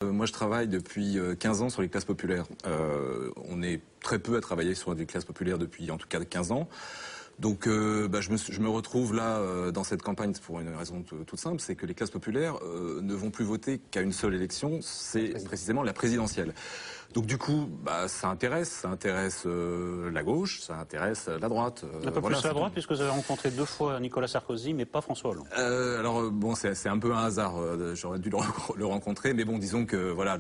Moi, je travaille depuis 15 ans sur les classes populaires. On est très peu à travailler sur des classes populaires depuis en tout cas 15 ans. Donc je me retrouve là dans cette campagne pour une raison toute simple, c'est que les classes populaires ne vont plus voter qu'à une seule élection, c'est précisément la présidentielle. Donc du coup, ça intéresse la gauche, ça intéresse la droite. Un peu plus la droite, puisque vous avez rencontré 2 fois Nicolas Sarkozy, mais pas François Hollande. Alors bon, c'est un peu un hasard. J'aurais dû le rencontrer, mais bon, disons que voilà,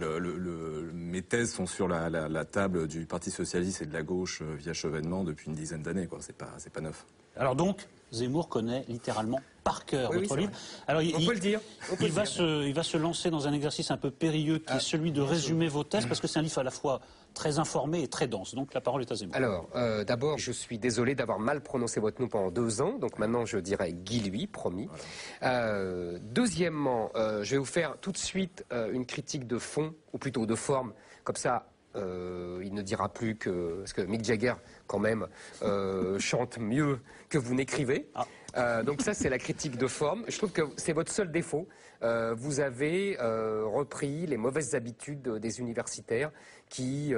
mes thèses sont sur la table du Parti socialiste et de la gauche via Chevènement depuis une dizaine d'années, quoi. C'est pas neuf. Alors donc, Zemmour connaît littéralement par cœur votre livre. Alors, on peut le dire. Il va se lancer dans un exercice un peu périlleux qui est celui de résumer vos thèses, parce que c'est un livre à la fois très informé et très dense. Donc la parole est à Zemmour. Alors, d'abord, je suis désolé d'avoir mal prononcé votre nom pendant 2 ans. Donc maintenant, je dirais Guy Lui, promis. Voilà. Deuxièmement, je vais vous faire tout de suite une critique de fond, ou plutôt de forme. Comme ça, il ne dira plus que... Parce que Mick Jagger, quand même, chante mieux que vous n'écrivez. Donc ça, c'est la critique de forme. Je trouve que c'est votre seul défaut. Vous avez repris les mauvaises habitudes des universitaires qui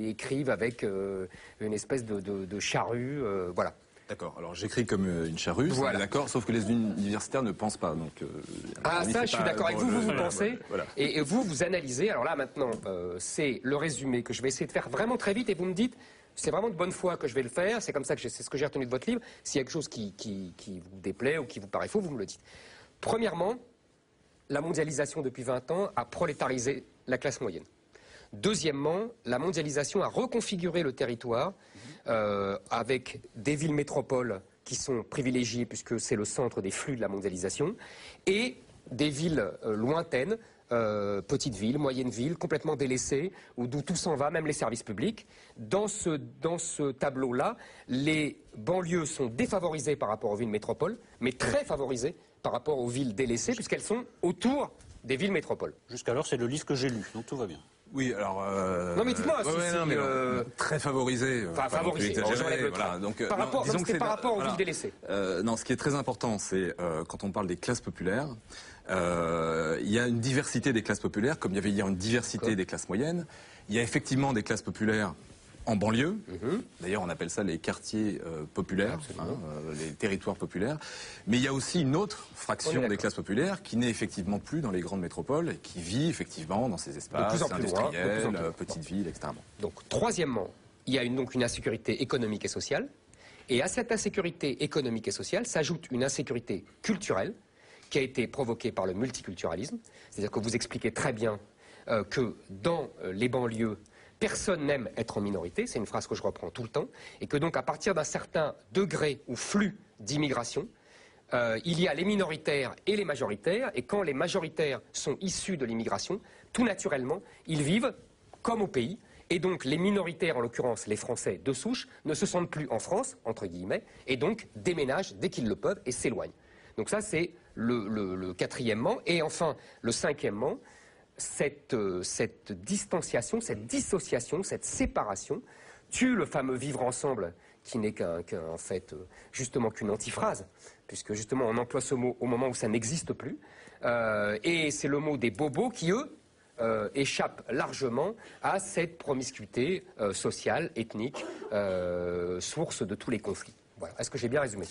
écrivent avec une espèce de charrue. Voilà. D'accord, alors j'écris comme une charrue, voilà. D'accord, sauf que les universitaires ne pensent pas. Donc, ça, je suis d'accord avec vous, vous pensez, voilà. Et vous analysez. Alors là, maintenant, c'est le résumé que je vais essayer de faire vraiment très vite, et vous me dites, c'est vraiment de bonne foi que je vais le faire, c'est comme ça que c'est ce que j'ai retenu de votre livre. S'il y a quelque chose qui vous déplaît ou qui vous paraît faux, vous me le dites. Premièrement, la mondialisation depuis 20 ans a prolétarisé la classe moyenne. Deuxièmement, la mondialisation a reconfiguré le territoire avec des villes métropoles qui sont privilégiées puisque c'est le centre des flux de la mondialisation et des villes lointaines, petites villes, moyennes villes, complètement délaissées, d'où tout s'en va, même les services publics. Dans ce tableau-là, les banlieues sont défavorisées par rapport aux villes métropoles, mais très favorisées par rapport aux villes délaissées puisqu'elles sont autour des villes métropoles. Jusqu'alors, c'est le livre que j'ai lu, donc tout va bien. Oui, alors... Non, mais dites-moi, très favorisé. Enfin, favorisé. Voilà, donc, par rapport aux villes délaissées. Non, ce qui est très important, c'est quand on parle des classes populaires, il y a une diversité des classes populaires, comme il y avait hier une diversité des classes moyennes. Il y a effectivement des classes populaires en banlieue. D'ailleurs, on appelle ça les quartiers populaires, les territoires populaires. Mais il y a aussi une autre fraction des classes populaires qui n'est effectivement plus dans les grandes métropoles et qui vit effectivement dans ces espaces industriels, petites villes, etc. Donc, troisièmement, il y a donc une insécurité économique et sociale. Et à cette insécurité économique et sociale s'ajoute une insécurité culturelle qui a été provoquée par le multiculturalisme. C'est-à-dire que vous expliquez très bien que dans les banlieues, personne n'aime être en minorité, c'est une phrase que je reprends tout le temps, et que donc à partir d'un certain degré ou flux d'immigration, il y a les minoritaires et les majoritaires, et quand les majoritaires sont issus de l'immigration, tout naturellement, ils vivent comme au pays, et donc les minoritaires, en l'occurrence les Français de souche, ne se sentent plus en France, entre guillemets, et donc déménagent dès qu'ils le peuvent et s'éloignent. Donc ça c'est le quatrièmement, et enfin le cinquièmement, cette distanciation, cette dissociation, cette séparation tue le fameux vivre ensemble qui n'est en fait justement qu'une antiphrase, puisque justement on emploie ce mot au moment où ça n'existe plus, et c'est le mot des bobos qui, eux, échappent largement à cette promiscuité sociale, ethnique, source de tous les conflits. Voilà. Est-ce que j'ai bien résumé ?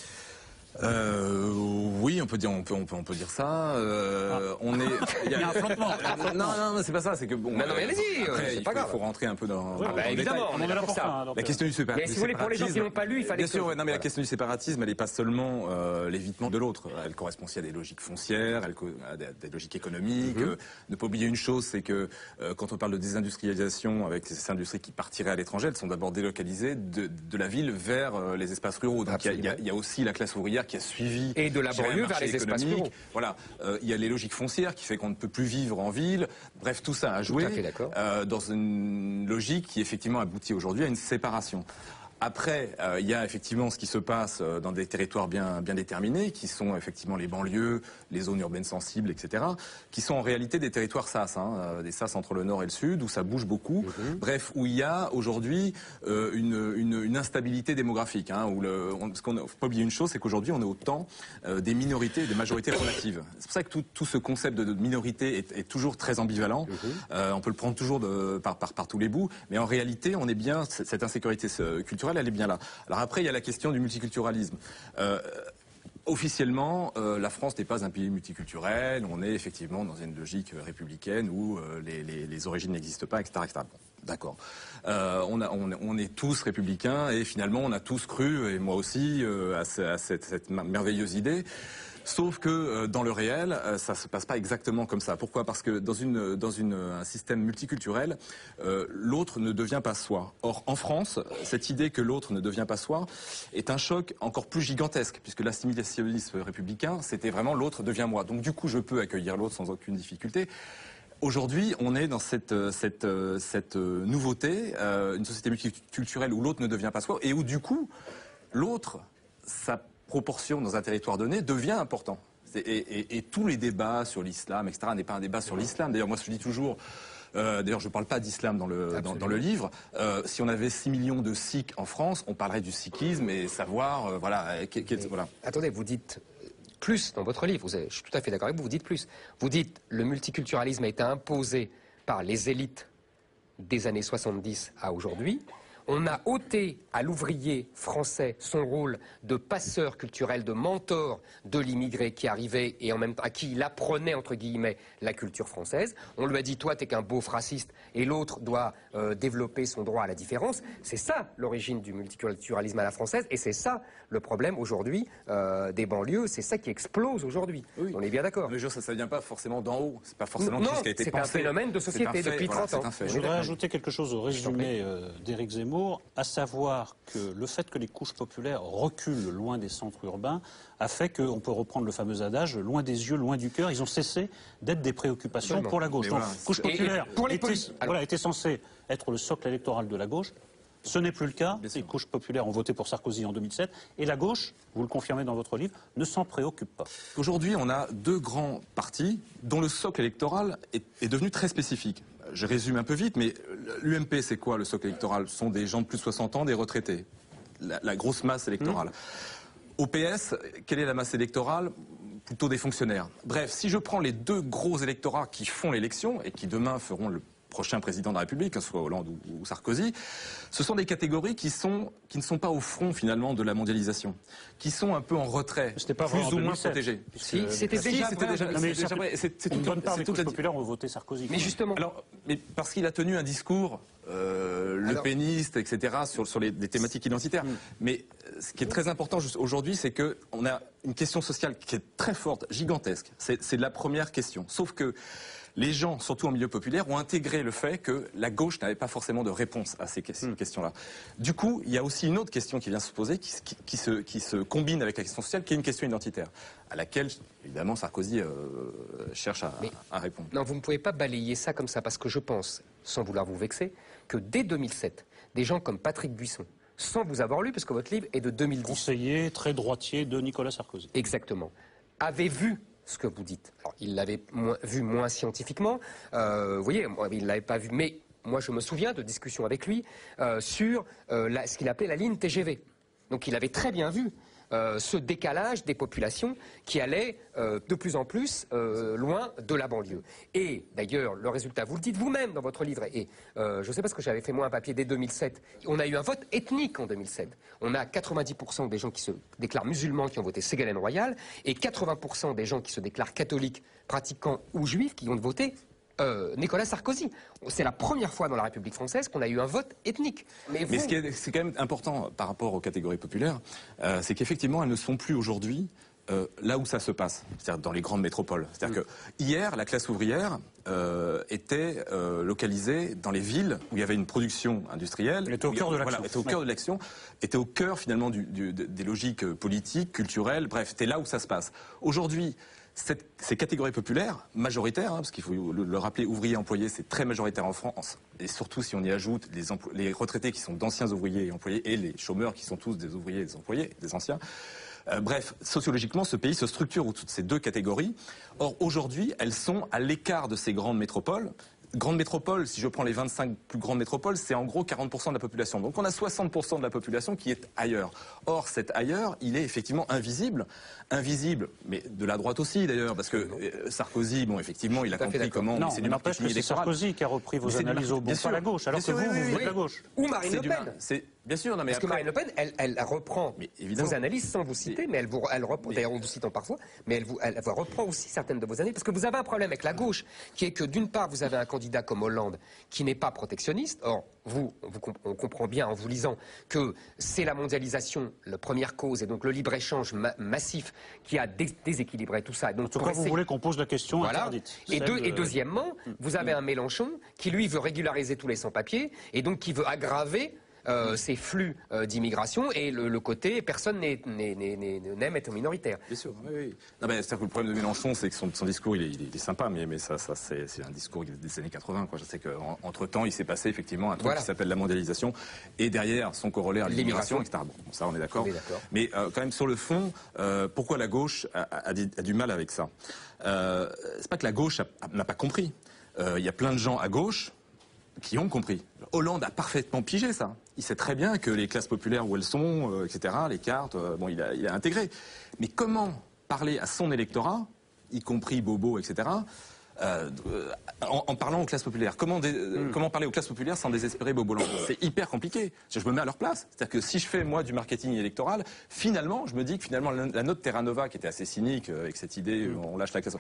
Oui, on peut dire ça. On est. Il y a un flottement. Non, c'est pas ça. C'est que bon. Non, mais allez-y. C'est pas grave. Il faut rentrer un peu dans. Évidemment, on est là pour ça. La question du séparatisme. Mais si vous voulez, pour les gens qui n'ont pas lu, il fallait. Bien sûr, mais la question du séparatisme, elle n'est pas seulement l'évitement de l'autre. Elle correspond aussi à des logiques foncières, à des logiques économiques. Ne pas oublier une chose, c'est que quand on parle de désindustrialisation, avec ces industries qui partiraient à l'étranger, elles sont d'abord délocalisées de la ville vers les espaces ruraux. Donc il y a aussi la classe ouvrière qui a suivi et de la banlieue vers les espaces ruraux. Voilà, il y a les logiques foncières qui fait qu'on ne peut plus vivre en ville. Bref, tout ça a joué dans une logique qui effectivement aboutit aujourd'hui à une séparation. Après, il y a effectivement ce qui se passe dans des territoires bien déterminés, qui sont effectivement les banlieues, les zones urbaines sensibles, etc., qui sont en réalité des territoires SAS, des SAS entre le nord et le sud, où ça bouge beaucoup. Bref, où il y a aujourd'hui une instabilité démographique. Parce qu'on ne faut pas oublier une chose, c'est qu'aujourd'hui, on est au temps des minorités et des majorités relatives. C'est pour ça que tout ce concept de minorité est toujours très ambivalent. On peut le prendre toujours par tous les bouts, mais en réalité, on est bien cette insécurité culturelle, elle est bien là. Alors après, il y a la question du multiculturalisme. Officiellement, la France n'est pas un pays multiculturel. On est effectivement dans une logique républicaine où les origines n'existent pas, etc., etc. Bon, d'accord. On est tous républicains et finalement, on a tous cru, et moi aussi, à cette merveilleuse idée. Sauf que dans le réel, ça se passe pas exactement comme ça. Pourquoi? Parce que dans un système multiculturel, l'autre ne devient pas soi. Or, en France, cette idée que l'autre ne devient pas soi est un choc encore plus gigantesque, puisque l'assimilationnisme républicain, c'était vraiment l'autre devient moi. Donc du coup, je peux accueillir l'autre sans aucune difficulté. Aujourd'hui, on est dans cette nouveauté, une société multiculturelle où l'autre ne devient pas soi, et où du coup, l'autre, ça proportion dans un territoire donné devient important. Et tous les débats sur l'islam, etc., n'est pas un débat sur l'islam. D'ailleurs, moi, je dis toujours, d'ailleurs, je ne parle pas d'islam dans le livre. Si on avait 6 millions de Sikhs en France, on parlerait du sikhisme et savoir, voilà. Attendez, vous dites plus dans votre livre, je suis tout à fait d'accord avec vous, vous dites plus. Vous dites le multiculturalisme a été imposé par les élites des années 70 à aujourd'hui. On a ôté à l'ouvrier français son rôle de passeur culturel, de mentor de l'immigré qui arrivait et en même temps à qui il apprenait, entre guillemets, la culture française. On lui a dit, toi, t'es qu'un beauf raciste et l'autre doit développer son droit à la différence. C'est ça l'origine du multiculturalisme à la française et c'est ça le problème aujourd'hui des banlieues. C'est ça qui explose aujourd'hui. Oui. On est bien d'accord. Mais ça ne vient pas forcément d'en haut. C'est pas forcément tout ce qui a été pensé. C'est un phénomène de société depuis 30 ans. Je voudrais ajouter quelque chose au résumé d'Éric Zemmour. À savoir que le fait que les couches populaires reculent loin des centres urbains a fait qu'on peut reprendre le fameux adage, loin des yeux, loin du cœur, ils ont cessé d'être des préoccupations pour la gauche. Donc, couche populaire était censée être le socle électoral de la gauche. Ce n'est plus le cas. Les couches populaires ont voté pour Sarkozy en 2007. Et la gauche, vous le confirmez dans votre livre, ne s'en préoccupe pas. Aujourd'hui, on a deux grands partis dont le socle électoral est devenu très spécifique. Je résume un peu vite, mais l'UMP, c'est quoi le socle électoral? Ce sont des gens de plus de 60 ans, des retraités. La grosse masse électorale. Au PS, quelle est la masse électorale? Plutôt des fonctionnaires. Bref, si je prends les deux gros électorats qui font l'élection et qui demain feront le prochain président de la République, que ce soit Hollande ou Sarkozy, ce sont des catégories qui ne sont pas au front finalement de la mondialisation, qui sont un peu en retrait, plus ou moins protégées. C'était déjà vrai. Une bonne part des couches populaires ont voté Sarkozy. Mais justement, mais parce qu'il a tenu un discours le péniste, etc., sur des thématiques identitaires. Mais ce qui est très important aujourd'hui, c'est qu'on a une question sociale qui est très forte, gigantesque. C'est la première question. Sauf que les gens, surtout en milieu populaire, ont intégré le fait que la gauche n'avait pas forcément de réponse à ces questions-là. Du coup, il y a aussi une autre question qui vient se poser, qui se combine avec la question sociale, qui est une question identitaire, à laquelle, évidemment, Sarkozy cherche à répondre. Non, vous ne pouvez pas balayer ça comme ça, parce que je pense, sans vouloir vous vexer, que dès 2007, des gens comme Patrick Buisson, sans vous avoir lu, parce que votre livre est de 2010. Conseiller très droitier de Nicolas Sarkozy. Exactement. Avaient vu ce que vous dites. Alors, il l'avait vu moins scientifiquement, vous voyez, il ne l'avait pas vu, mais moi je me souviens de discussions avec lui sur ce qu'il appelait la ligne TGV. Donc il avait très bien vu ce décalage des populations qui allait de plus en plus loin de la banlieue. Et d'ailleurs, le résultat, vous le dites vous-même dans votre livre, et je sais parce que j'avais fait moi un papier dès 2007, on a eu un vote ethnique en 2007. On a 90% des gens qui se déclarent musulmans qui ont voté Ségolène Royal, et 80% des gens qui se déclarent catholiques, pratiquants ou juifs qui ont voté Nicolas Sarkozy. C'est la première fois dans la République française qu'on a eu un vote ethnique. Mais c'est quand même important par rapport aux catégories populaires, c'est qu'effectivement elles ne sont plus aujourd'hui là où ça se passe, c'est-à-dire dans les grandes métropoles. C'est-à-dire que hier, la classe ouvrière était localisée dans les villes où il y avait une production industrielle. Elle était au cœur de l'action. Était au cœur de l'action, était au cœur finalement des logiques politiques, culturelles, bref, c'était là où ça se passe. Aujourd'hui, Ces catégories populaires, majoritaires, parce qu'il faut le rappeler, ouvriers, employés, c'est très majoritaire en France, et surtout si on y ajoute les retraités qui sont d'anciens ouvriers et employés, et les chômeurs qui sont tous des ouvriers et des employés, des anciens. Bref, sociologiquement, ce pays se structure autour de ces deux catégories. Or, aujourd'hui, elles sont à l'écart de ces grandes métropoles. Grande métropole, si je prends les 25 plus grandes métropoles, c'est en gros 40% de la population. Donc on a 60% de la population qui est ailleurs. Or, cet ailleurs, il est effectivement invisible. Invisible, mais de la droite aussi d'ailleurs, parce que Sarkozy, bon, effectivement, il a compris comment... Non, mais n'empêche que c'est Sarkozy qui a repris vos analyses au bon, pas la gauche, alors que vous êtes la gauche. Ou Marine Le Pen. Bien sûr, non, mais parce que Marine Le Pen, elle reprend vos analyses sans vous citer, mais elle reprend, d'ailleurs en vous citant parfois, mais elle reprend aussi certaines de vos analyses. Parce que vous avez un problème avec la gauche, qui est que d'une part, vous avez un candidat comme Hollande qui n'est pas protectionniste. Or, on comprend bien en vous lisant que c'est la mondialisation, la première cause, et donc le libre-échange massif qui a déséquilibré tout ça. Et donc, en tout cas, vous voulez qu'on pose la question interdite. Et deuxièmement, vous avez un Mélenchon qui, lui, veut régulariser tous les sans-papiers, et donc qui veut aggraver ces flux d'immigration, et le côté personne n'aime être minoritaire. Bien sûr, oui. Non, mais c'est-à-dire que le problème de Mélenchon, c'est que son discours, il est sympa, mais ça c'est un discours des années 80. Quoi. Je sais qu'entre-temps, il s'est passé effectivement un truc qui s'appelle la mondialisation, et derrière, son corollaire, l'immigration, etc. Bon, ça, on est d'accord. Mais quand même, sur le fond, pourquoi la gauche a du mal avec ça? C'est pas que la gauche n'a pas compris. Il y a plein de gens à gauche qui ont compris. Hollande a parfaitement pigé ça. Il sait très bien que les classes populaires où elles sont, etc., les cartes, bon, il a intégré. Mais comment parler à son électorat, y compris Bobo, etc., en parlant aux classes populaires? Comment parler aux classes populaires sans désespérer Bobo Landon? C'est hyper compliqué. Je me mets à leur place. C'est-à-dire que si je fais, moi, du marketing électoral, finalement, je me dis que finalement, la note Terra Nova, qui était assez cynique, avec cette idée, on lâche la classe...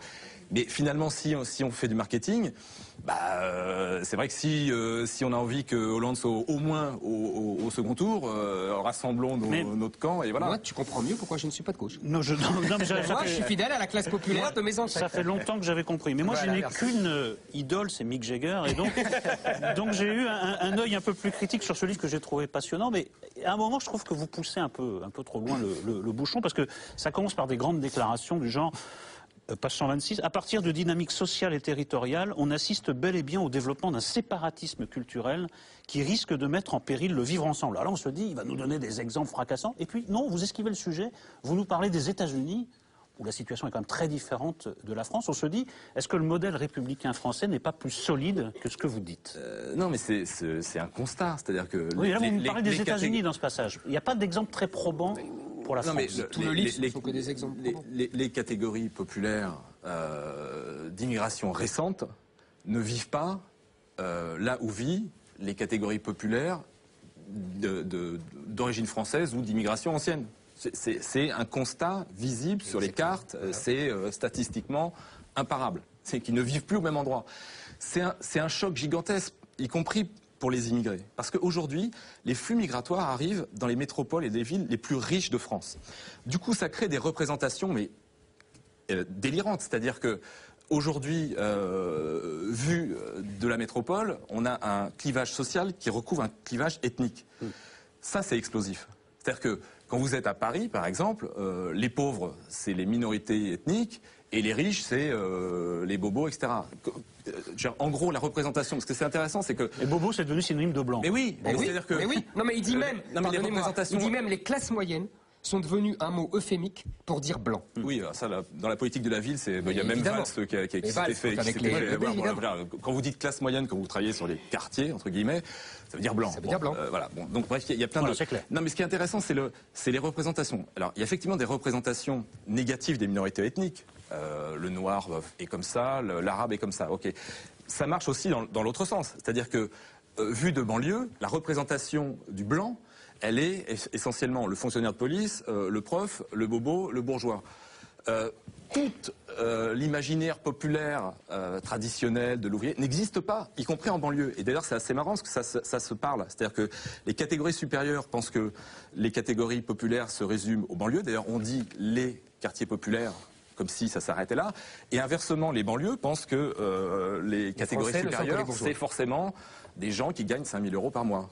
Mais finalement, si on fait du marketing, c'est vrai que si on a envie que Hollande soit au moins au second tour, rassemblons notre camp, et voilà. Moi, tu comprends mieux pourquoi je ne suis pas de gauche. Non, mais moi, je suis fidèle à la classe populaire de mes ancêtres. Ça fait longtemps que j'avais compris. Mais moi, je n'ai qu'une idole, c'est Mick Jagger, et donc j'ai eu un œil un peu plus critique sur ce livre que j'ai trouvé passionnant. Mais à un moment, je trouve que vous poussez un peu trop loin le bouchon, parce que ça commence par des grandes déclarations du genre... Page 126, à partir de dynamiques sociales et territoriales, on assiste bel et bien au développement d'un séparatisme culturel qui risque de mettre en péril le vivre ensemble. Alors là, on se dit, il va nous donner des exemples fracassants. Et puis, non, vous esquivez le sujet, vous nous parlez des États-Unis, où la situation est quand même très différente de la France. On se dit, est-ce que le modèle républicain français n'est pas plus solide que ce que vous dites? Non, mais c'est un constat. C'est-à-dire que... Oui, là, vous me parlez des États-Unis dans ce passage. Il n'y a pas d'exemple très probant pour la France. Mais tout le livre, il faut que des exemples. Les catégories populaires d'immigration récente ne vivent pas là où vivent les catégories populaires d'origine française ou d'immigration ancienne. C'est un constat visible sur les cartes, c'est statistiquement imparable. C'est qu'ils ne vivent plus au même endroit. C'est un choc gigantesque, y compris pour les immigrés. Parce qu'aujourd'hui, les flux migratoires arrivent dans les métropoles et les villes les plus riches de France. Du coup, ça crée des représentations, mais délirantes. C'est-à-dire que aujourd'hui, vu de la métropole, on a un clivage social qui recouvre un clivage ethnique. Ça, c'est explosif. C'est-à-dire que quand vous êtes à Paris, par exemple, les pauvres, c'est les minorités ethniques, et les riches, c'est les bobos, etc. En gros, la représentation, ce que c'est intéressant, c'est que... Et bobo, c'est devenu synonyme de blanc. Mais oui, c'est-à-dire que... Mais oui, non mais il dit même, il dit même les classes moyennes sont devenues un mot euphémique pour dire blanc. Oui, alors ça, dans la politique de la ville, il y a même Valls qui s'était fait. Quand vous dites classe moyenne, quand vous travaillez sur les quartiers, entre guillemets, ça veut dire blanc. Ça veut dire blanc. Voilà. Bon, donc bref, il y a plein de... C'est clair. Non, mais ce qui est intéressant, c'est les représentations. Alors, il y a effectivement des représentations négatives des minorités ethniques. Le noir est comme ça, l'arabe est comme ça. Ok. Ça marche aussi dans l'autre sens. C'est-à-dire que, vu de banlieue, la représentation du blanc, elle est essentiellement le fonctionnaire de police, le prof, le bobo, le bourgeois. Tout l'imaginaire populaire traditionnel de l'ouvrier n'existe pas, y compris en banlieue. Et d'ailleurs, c'est assez marrant parce que ça se parle. C'est-à-dire que les catégories supérieures pensent que les catégories populaires se résument aux banlieues. D'ailleurs, on dit les quartiers populaires comme si ça s'arrêtait là. Et inversement, les banlieues pensent que les catégories supérieures, c'est forcément des gens qui gagnent 5 000 € par mois.